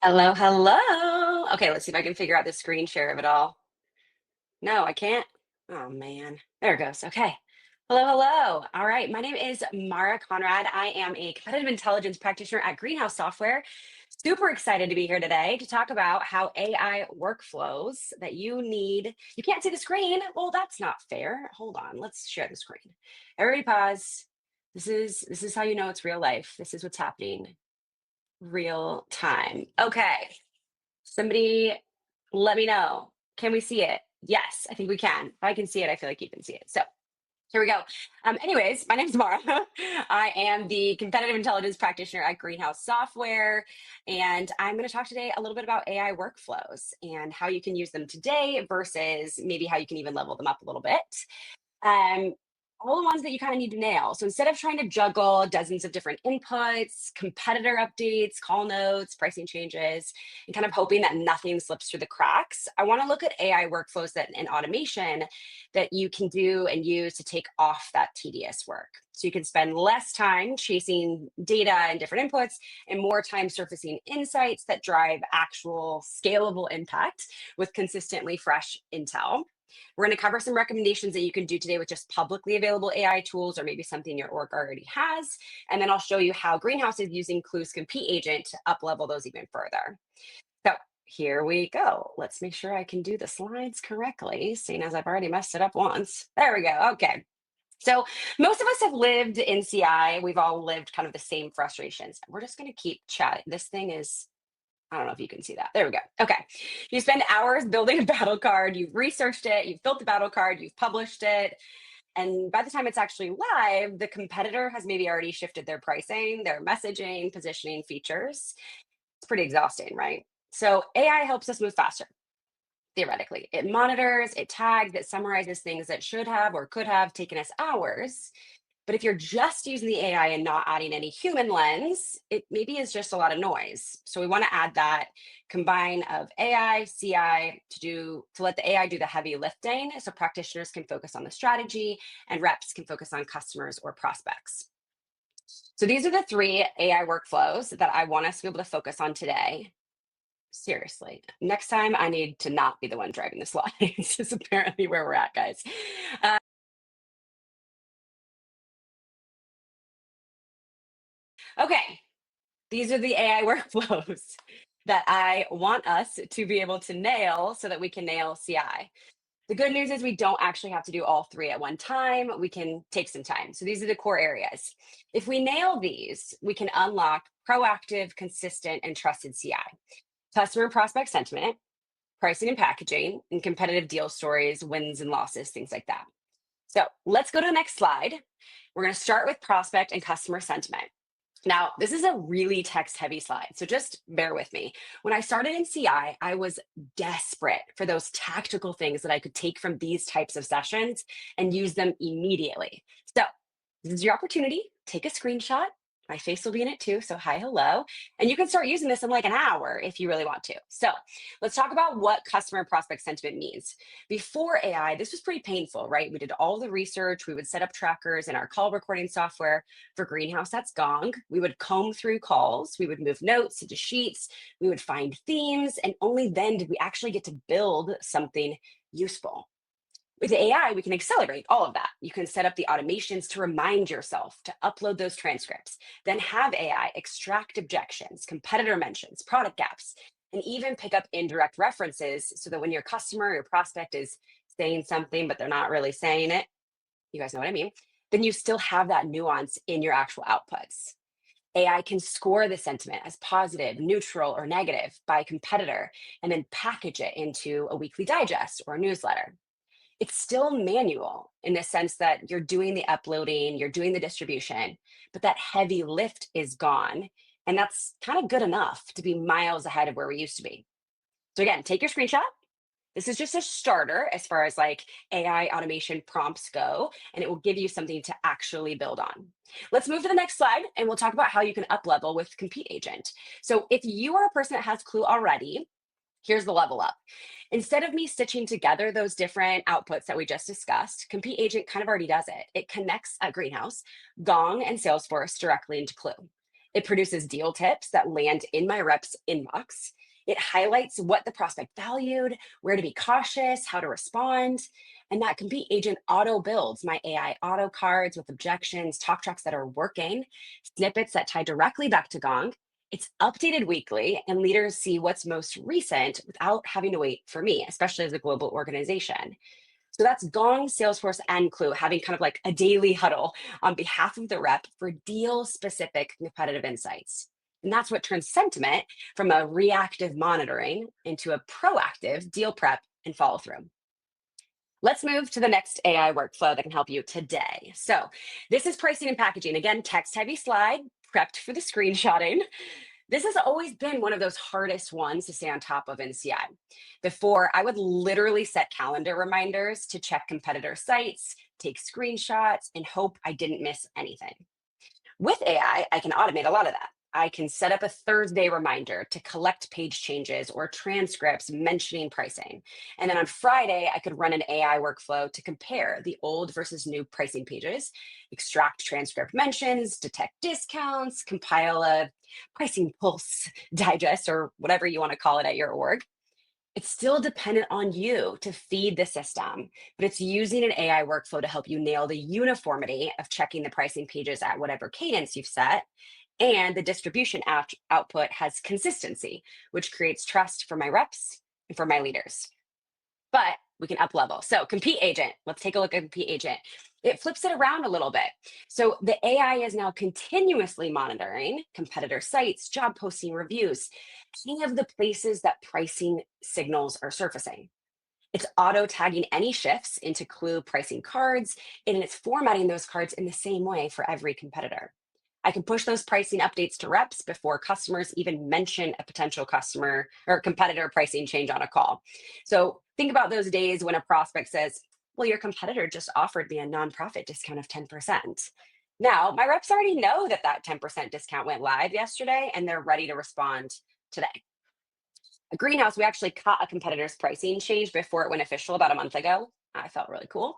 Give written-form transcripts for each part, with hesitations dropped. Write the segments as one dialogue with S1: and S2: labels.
S1: Hello, hello. Okay, let's see if I can figure out the screen share of it all. No, I can't. Oh man, there it goes. Okay. Hello, hello. All right, my name is Mara Konrad. I am a competitive intelligence practitioner at Greenhouse Software. Super excited to be here today to talk about how AI workflows that you need. You can't see the screen. Well, that's not fair. Hold on. Let's share the screen. Everybody pause. This is how you know it's real life. This is what's happening real time. Okay. Somebody let me know. Can we see it? Yes, I think we can. If I can see it, I feel like you can see it. So here we go. Anyways, my name is Mara. I am the competitive intelligence practitioner at Greenhouse Software. And I'm going to talk today a little bit about AI workflows and how you can use them today versus maybe how you can even level them up a little bit. Um, all the ones that you kind of need to nail. So instead of trying to juggle dozens of different inputs, competitor updates, call notes, pricing changes, and kind of hoping that nothing slips through the cracks, I want to look at AI workflows and automation that you can do and use to take off that tedious work. So you can spend less time chasing data and different inputs and more time surfacing insights that drive actual scalable impact with consistently fresh intel. We're going to cover some recommendations that you can do today with just publicly available AI tools or maybe something your org already has. And then I'll show you how Greenhouse is using Klue's Compete Agent to up-level those even further. So here we go. Let's make sure I can do the slides correctly, seeing as I've already messed it up once. There we go. Okay. So most of us have lived in CI. We've all lived kind of the same frustrations. We're just going to keep chatting. This thing is I don't know if you can see that. There we go. Okay. You spend hours building a battle card. You've researched it. You've built the battle card. You've published it. And by the time it's actually live, the competitor has maybe already shifted their pricing, their messaging, positioning features. It's pretty exhausting, right? So AI helps us move faster, theoretically. It monitors, it tags, it summarizes things that should have or could have taken us hours. But if you're just using the AI and not adding any human lens, it maybe is just a lot of noise. So we want to add that combine of AI, CI to let the AI do the heavy lifting so practitioners can focus on the strategy and reps can focus on customers or prospects. So these are the three AI workflows that I want us to be able to focus on today. Seriously, next time I need to not be the one driving the slides. Is apparently where we're at, guys. Okay, these are the AI workflows that I want us to be able to nail so that we can nail CI. The good news is we don't actually have to do all three at one time. We can take some time. So these are the core areas. If we nail these, we can unlock proactive, consistent, and trusted CI. Customer and prospect sentiment, pricing and packaging, and competitive deal stories, wins and losses, things like that. So let's go to the next slide. We're going to start with prospect and customer sentiment. Now, this is a really text heavy slide, so just bear with me. When I started in CI, I was desperate for those tactical things that I could take from these types of sessions and use them immediately. So this is your opportunity. Take a screenshot. My face will be in it too. So hi, hello. And you can start using this in like an hour if you really want to. So let's talk about what customer and prospect sentiment means. Before AI, this was pretty painful, right? We did all the research. We would set up trackers in our call recording software. For Greenhouse, that's Gong. We would comb through calls. We would move notes into sheets. We would find themes. And only then did we actually get to build something useful. With AI, we can accelerate all of that. You can set up the automations to remind yourself to upload those transcripts, then have AI extract objections, competitor mentions, product gaps, and even pick up indirect references so that when your customer or your prospect is saying something, but they're not really saying it, you guys know what I mean, then you still have that nuance in your actual outputs. AI can score the sentiment as positive, neutral, or negative by competitor, and then package it into a weekly digest or a newsletter. It's still manual in the sense that you're doing the uploading, you're doing the distribution, but that heavy lift is gone. And that's kind of good enough to be miles ahead of where we used to be. So again, take your screenshot. This is just a starter as far as like AI automation prompts go, and it will give you something to actually build on. Let's move to the next slide and we'll talk about how you can up level with Compete Agent. So if you are a person that has Klue already, here's the level up. Instead of me stitching together those different outputs that we just discussed, Compete Agent kind of already does it. It connects a Greenhouse, Gong, and Salesforce directly into Klue. It produces deal tips that land in my rep's inbox. It highlights what the prospect valued, where to be cautious, how to respond. And that Compete Agent auto builds my AI auto cards with objections, talk tracks that are working, snippets that tie directly back to Gong. It's updated weekly, and leaders see what's most recent without having to wait for me, especially as a global organization. So that's Gong, Salesforce, and Klue having kind of like a daily huddle on behalf of the rep for deal specific competitive insights. And that's what turns sentiment from a reactive monitoring into a proactive deal prep and follow through. Let's move to the next AI workflow that can help you today. So, this is pricing and packaging. Again, text heavy slide, prepped for the screenshotting. This has always been one of those hardest ones to stay on top of in CI. Before, I would literally set calendar reminders to check competitor sites, take screenshots, and hope I didn't miss anything. With AI, I can automate a lot of that. I can set up a Thursday reminder to collect page changes or transcripts mentioning pricing. And then on Friday, I could run an AI workflow to compare the old versus new pricing pages, extract transcript mentions, detect discounts, compile a pricing pulse digest or whatever you want to call it at your org. It's still dependent on you to feed the system, but it's using an AI workflow to help you nail the uniformity of checking the pricing pages at whatever cadence you've set. And the distribution output has consistency, which creates trust for my reps and for my leaders. But we can up level. So Compete Agent, let's take a look at Compete Agent. It flips it around a little bit. So the AI is now continuously monitoring competitor sites, job posting reviews, any of the places that pricing signals are surfacing. It's auto tagging any shifts into Klue pricing cards, and it's formatting those cards in the same way for every competitor. I can push those pricing updates to reps before customers even mention a potential customer or competitor pricing change on a call. So think about those days when a prospect says, well, your competitor just offered me a nonprofit discount of 10%. Now, my reps already know that that 10% discount went live yesterday and they're ready to respond today. A greenhouse, we actually caught a competitor's pricing change before it went official about a month ago. I felt really cool.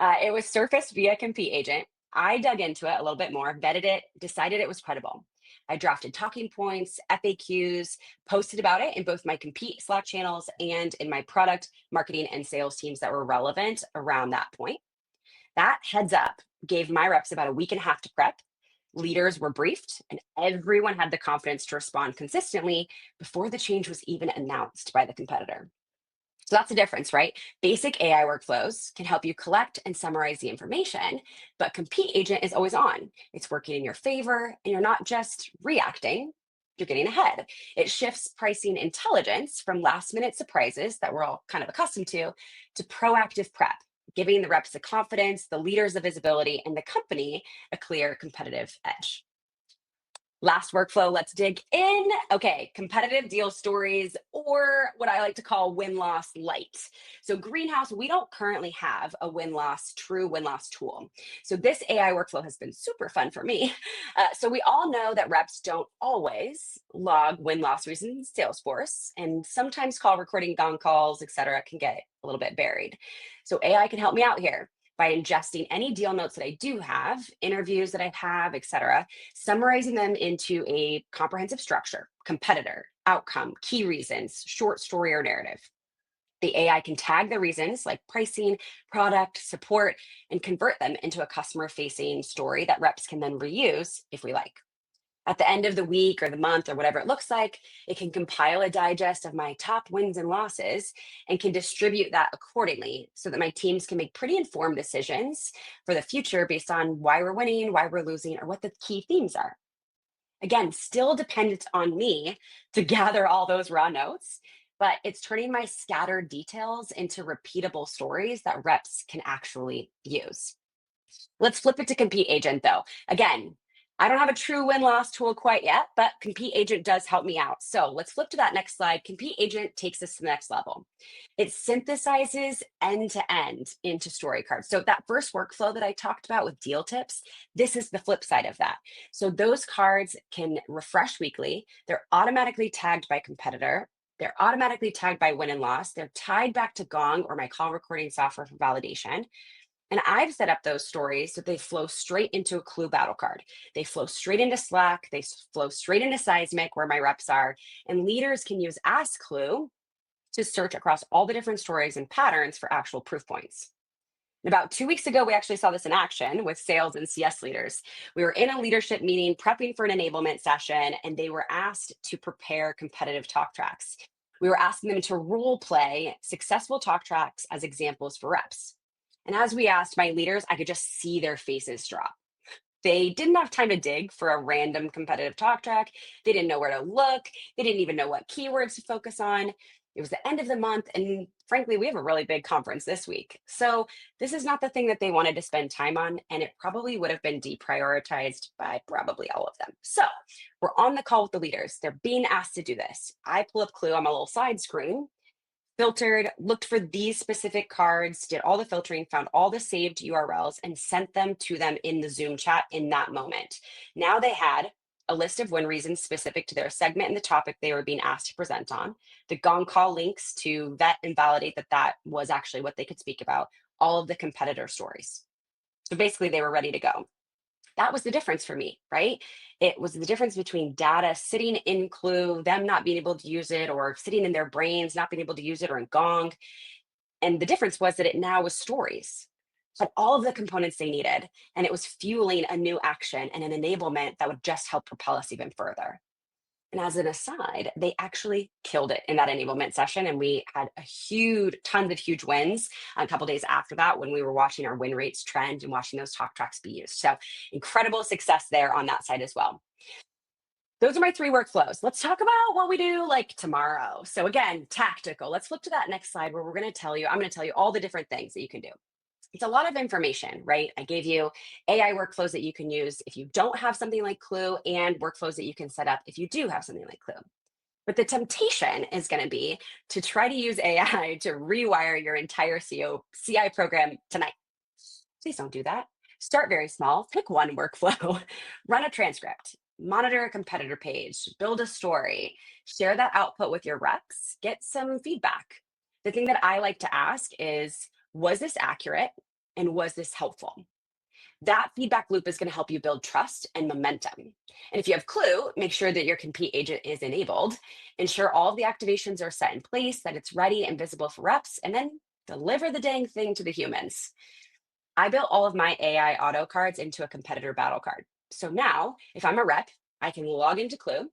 S1: It was surfaced via Compete Agent. I dug into it a little bit more, vetted it, decided it was credible. I drafted talking points, FAQs, posted about it in both my Compete Slack channels and in my product, marketing, and sales teams that were relevant around that point. That heads up gave my reps about a week and a half to prep. Leaders were briefed, and everyone had the confidence to respond consistently before the change was even announced by the competitor. So that's the difference, right? Basic AI workflows can help you collect and summarize the information, but Compete Agent is always on. It's working in your favor, and you're not just reacting, you're getting ahead. It shifts pricing intelligence from last minute surprises that we're all kind of accustomed to proactive prep, giving the reps the confidence, the leaders the visibility, and the company a clear competitive edge. Last workflow, let's dig in. Okay, competitive deal stories, or what I like to call win loss light. So, Greenhouse, we don't currently have a true win loss tool. So, this AI workflow has been super fun for me. So, we all know that reps don't always log win loss reasons in Salesforce, and sometimes call recording gong calls, et cetera, can get a little bit buried. So, AI can help me out here by ingesting any deal notes that I do have, interviews that I have, et cetera, summarizing them into a comprehensive structure, competitor, outcome, key reasons, short story or narrative. The AI can tag the reasons like pricing, product, support, and convert them into a customer facing story that reps can then reuse if we like. At the end of the week or the month or whatever it looks like, it can compile a digest of my top wins and losses and can distribute that accordingly so that my teams can make pretty informed decisions for the future based on why we're winning, why we're losing, or what the key themes are. Again, still dependent on me to gather all those raw notes, but it's turning my scattered details into repeatable stories that reps can actually use. Let's flip it to Compete Agent though. Again, I don't have a true win loss tool quite yet, but Compete Agent does help me out. So let's flip to that next slide. Compete Agent takes us to the next level. It synthesizes end to end into story cards. So that first workflow that I talked about with deal tips, this is the flip side of that. So those cards can refresh weekly. They're automatically tagged by competitor. They're automatically tagged by win and loss. They're tied back to Gong or my call recording software for validation. And I've set up those stories so they flow straight into a Klue battle card. They flow straight into Slack. Flow straight into Seismic, where my reps are. And leaders can use Ask Klue to search across all the different stories and patterns for actual proof points. And about 2 weeks ago, we actually saw this in action with sales and CS leaders. We were in a leadership meeting prepping for an enablement session, and they were asked to prepare competitive talk tracks. We were asking them to role play successful talk tracks as examples for reps. And as we asked my leaders, I could just see their faces drop. They didn't have time to dig for a random competitive talk track. They didn't know where to look. They didn't even know what keywords to focus on. It was the end of the month. And frankly, we have a really big conference this week. So this is not the thing that they wanted to spend time on. And it probably would have been deprioritized by probably all of them. So we're on the call with the leaders. They're being asked to do this. I pull up Klue on my little side screen, filtered, looked for these specific cards, did all the filtering, found all the saved URLs, and sent them to them in the Zoom chat in that moment. Now they had a list of win reasons specific to their segment and the topic they were being asked to present on, the gong call links to vet and validate that that was actually what they could speak about, all of the competitor stories. So basically, they were ready to go. That was the difference for me, right? It was the difference between data sitting in Klue, them not being able to use it, or sitting in their brains, not being able to use it, or in Gong. And the difference was that it now was stories, had all of the components they needed, and it was fueling a new action and an enablement that would just help propel us even further. And as an aside, they actually killed it in that enablement session. And we had tons of huge wins a couple days after that when we were watching our win rates trend and watching those talk tracks be used. So incredible success there on that side as well. Those are my 3 workflows. Let's talk about what we do like tomorrow. So again, tactical. Let's flip to that next slide where I'm going to tell you all the different things that you can do. It's a lot of information, right? I gave you AI workflows that you can use if you don't have something like Klue, and workflows that you can set up if you do have something like Klue. But the temptation is going to be to try to use AI to rewire your entire CI program tonight. Please don't do that. Start very small, pick one workflow, run a transcript, monitor a competitor page, build a story, share that output with your reps, get some feedback. The thing that I like to ask is, was this accurate? And was this helpful? That feedback loop is going to help you build trust and momentum. And if you have Klue, make sure that your compete agent is enabled, ensure all of the activations are set in place, that it's ready and visible for reps, and then deliver the dang thing to the humans. I built all of my AI auto cards into a competitor battle card. So now, if I'm a rep, I can log into Klue,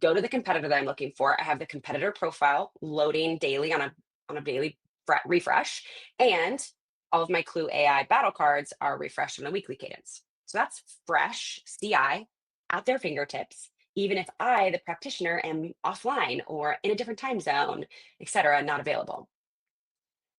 S1: go to the competitor that I'm looking for. I have the competitor profile loading daily on a daily refresh, and all of my Klue AI battle cards are refreshed on a weekly cadence. So that's fresh CI at their fingertips, even if I, the practitioner, am offline or in a different time zone, et cetera, not available.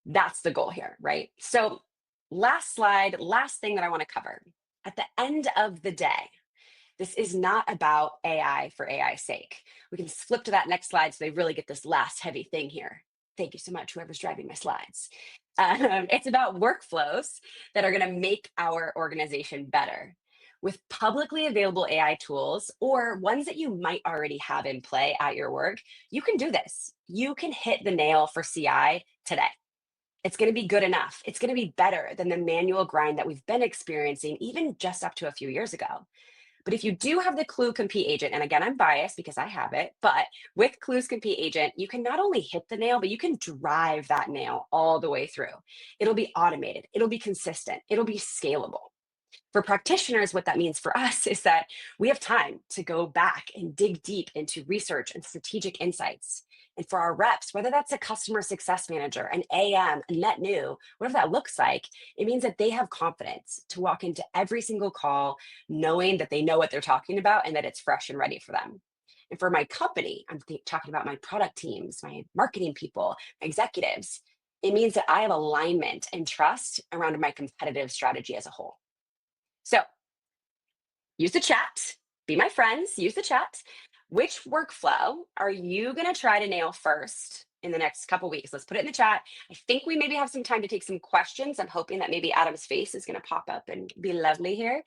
S1: That's the goal here, right? So, last slide, last thing that I want to cover. At the end of the day, this is not about AI for AI's sake. We can flip to that next slide so they really get this last heavy thing here. Thank you so much, whoever's driving my slides. It's about workflows that are going to make our organization better. With publicly available AI tools or ones that you might already have in play at your work, you can do this. You can hit the nail for CI today. It's going to be good enough. It's going to be better than the manual grind that we've been experiencing, even just up to a few years ago. But if you do have the Klue Compete Agent, and again, I'm biased because I have it, but with Klue's Compete Agent, you can not only hit the nail, but you can drive that nail all the way through. It'll be automated, it'll be consistent, it'll be scalable. For practitioners, what that means for us is that we have time to go back and dig deep into research and strategic insights. And for our reps, whether that's a customer success manager, an AM, a net new, whatever that looks like, it means that they have confidence to walk into every single call knowing that they know what they're talking about and that it's fresh and ready for them. And for my company, talking about my product teams, my marketing people, my executives, it means that I have alignment and trust around my competitive strategy as a whole. So use the chat, be my friends, use the chat. Which workflow are you going to try to nail first in the next couple weeks? Let's put it in the chat. I think we maybe have some time to take some questions. I'm hoping that maybe Adam's face is going to pop up and be lovely here.